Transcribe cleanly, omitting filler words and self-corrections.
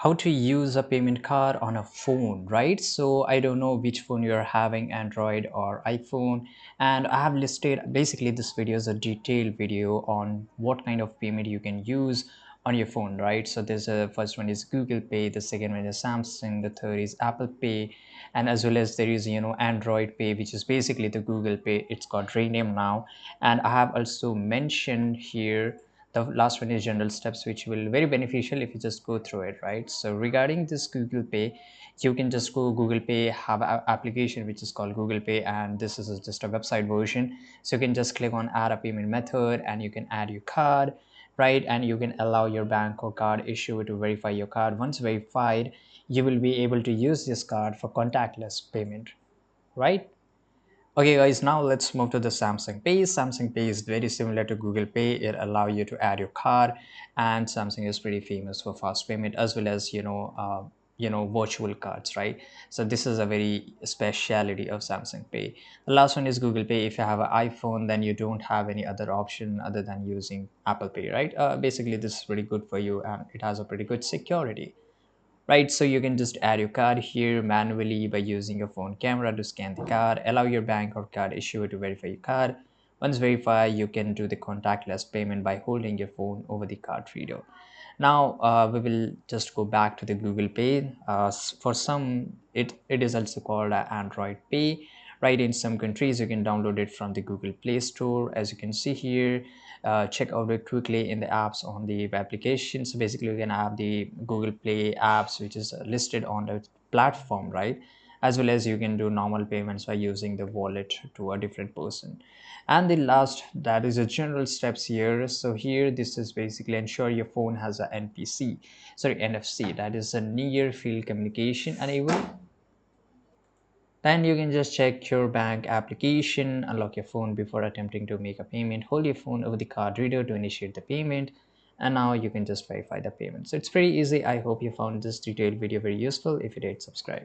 how to use a payment card on a phone, right? So I don't know which phone you're having, Android or iPhone, and I have listed basically this video is a detailed video on what kind of payment you can use on your phone, right? So there's a first one is Google Pay, the second one is Samsung, the third is Apple Pay, and as well as there is Android Pay, which is basically the Google Pay. It's got rename now, and I have also mentioned here the last one is general steps, which will very beneficial if you just go through it, right? So regarding this Google Pay, you can just go Google Pay, have an application which is called Google Pay, and this is just a website version. So you can just click on add a payment method and you can add your card, right? And you can allow your bank or card issuer to verify your card. Once verified, you will be able to use this card for contactless payment, right? Okay guys, now let's move to the Samsung Pay. Samsung Pay is very similar to Google Pay. It allows you to add your card, and Samsung is pretty famous for fast payment as well as virtual cards, right? So this is a very speciality of Samsung Pay. The last one is Google Pay. If you have an iPhone, then you don't have any other option other than using Apple Pay, right? Basically, this is pretty good for you, and it has a pretty good security, right? So you can just add your card here manually by using your phone camera to scan the card, allow your bank or card issuer to verify your card. Once verified, you can do the contactless payment by holding your phone over the card reader. Now we will just go back to the Google Pay. For some, it is also called Android Pay. Right, in some countries, you can download it from the Google Play Store. As you can see here, check out it quickly in the apps on the application. So basically, you can have the Google Play apps, which is listed on the platform, right? As well as you can do normal payments by using the wallet to a different person. And the last, that is a general steps here. So here, this is basically ensure your phone has a NFC, that is a near field communication enable. Then you can just check your bank application, unlock your phone before attempting to make a payment, hold your phone over the card reader to initiate the payment, and now you can just verify the payment. So it's pretty easy. I hope you found this detailed video very useful. If you did, subscribe.